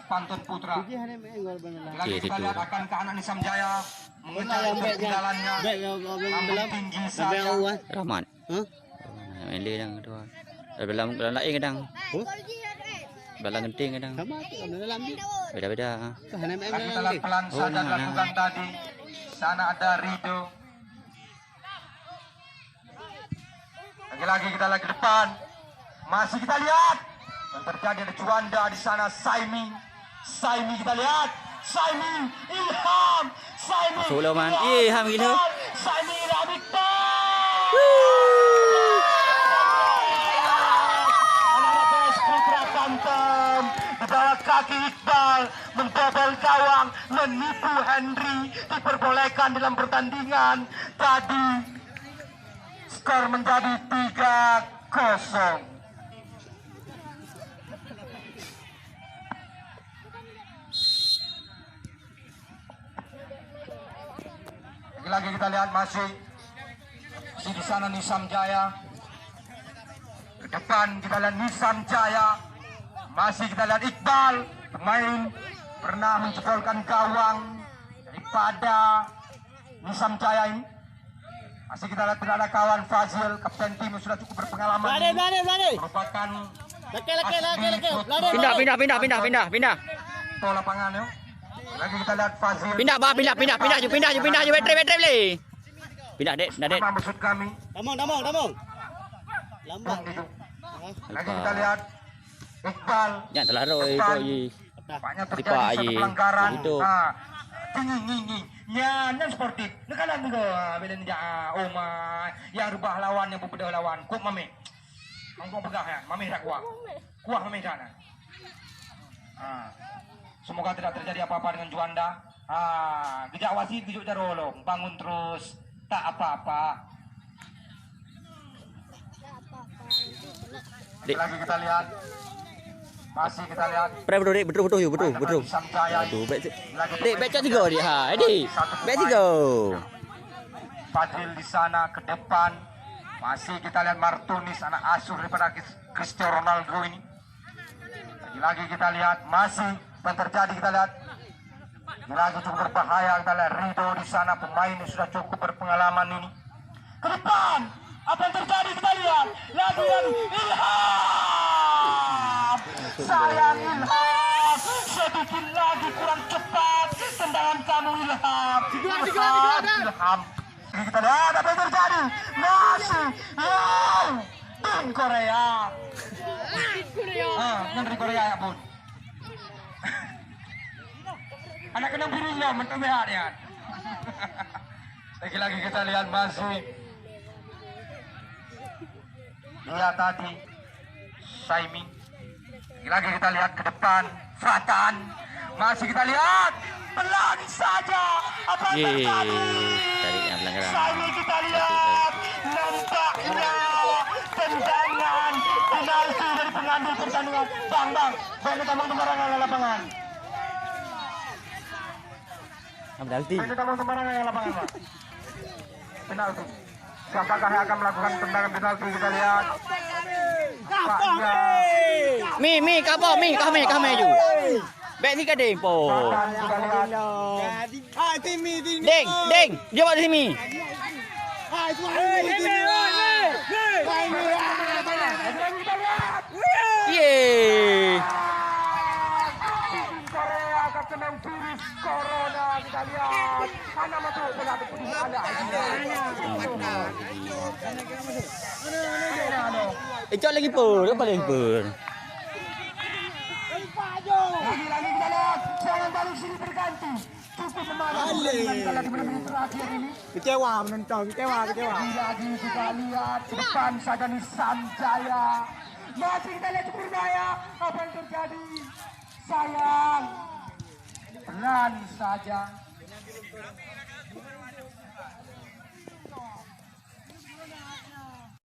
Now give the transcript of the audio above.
Pantun Putra. Lagi Oke, kita itu. lihat akankah anak Nisam Jaya mengejar ketinggalannya. Namun tinggi saja. Rahmat. Main dia kadang tu. Dalam lain kadang. Dalam genting kadang. Beda-beda. Lagi kita lihat pelan saja dilakukan tadi. Sana ada Rido. Lagi-lagi kita lagi depan. Masih kita lihat. Yang terjadi ada Juanda di sana. Saimi kita lihat. Saimi Ilham. Saimi Masuk lah, Man. Ilham gila. Saimi Ilham Iqbal. Anak-anak Putra Banten di bawah kaki Iqbal membobol gawang, menipu Henry, diperbolehkan dalam pertandingan tadi. Skor menjadi 3-0. Lagi kita lihat masih di sana Nisam Jaya. Ke depan kita lihat Nisam Jaya. Masih kita lihat Iqbal, pemain pernah menjebolkan gawang daripada Nisam Jaya ini. Masih kita lihat ada kawan Fazil, kapten tim yang sudah cukup berpengalaman. Merupakan Pindah. tol lapangan ya. Lagi kita lihat Fazil. Pindah je bateri boleh. Pindah dek. Apa maksud kami? Damong. Lambat. Lagi kita lihat Iqbal. Jangan terlalu itu. Banyak Tipa terjadi satu aje. pelanggaran. Itu. Tinggi. Ya, nan sportif. Nakalan juga bila ni Oma ya rubah lawan yang berbeda lawan. Kok mami. Angkong pegah ya. Mami tak kuah. Kuah mami sana. Semoga tidak terjadi apa-apa dengan Juanda. Gejak wasit gejuk jarolong. Bangun terus. Tak apa-apa. Lagi kita lihat. Masih kita lihat. Betul. Nisam Jaya. Aduh, back 3 dia. Ha, back 3. Fadil di sana ke depan. Masih kita lihat Martunis, anak asuh daripada Cristiano Ronaldo ini. Lagi kita lihat masih yang terjadi, kita lihat lagi cukup berbahaya. Kita lihat Rido di sana, pemain yang sudah cukup berpengalaman ini. Ke depan, apa yang terjadi kita lihat. Lagi Ilham. Sayang Ilham, sedikit lagi kurang cepat tendangan kamu Ilham. Ilham. Kita lihat apa yang terjadi. Masih tim Korea. Menteri Korea ya pun. Anak kena biru ya, menteri ya. Lagi-lagi kita lihat masih. Lihat tadi Saimi. Lagi kita lihat ke depan Fratan. Masih kita lihat pelan saja apa yang terjadi. Saimi kita lihat nampaknya tendangan penalti dari pengambil pertandingan. Bang, kita mau sembarangan lapangan. Penalti. Kita mau sembarangan lapangan, Pak. Penalti. Siapakah yang akan melakukan tendangan penalti, kita lihat. Mi, kau maju. Back ni kadang po. Deng, jawab di sini. Yeay. Korea terkena virus corona, kita lihat. Mana masuk penalti ada. Ejak lagi pun, apa lagi pun. Lagi kita lihat, jangan balik sini berganti. Cukup semangat. Kita lagi menit terakhir ini. Kecewa menonton, kecewa. Lagi kita lihat ke depan saja Nisam Jaya. Masih kita lihat Purnaya. Apa yang terjadi? Sayang. Pelan saja.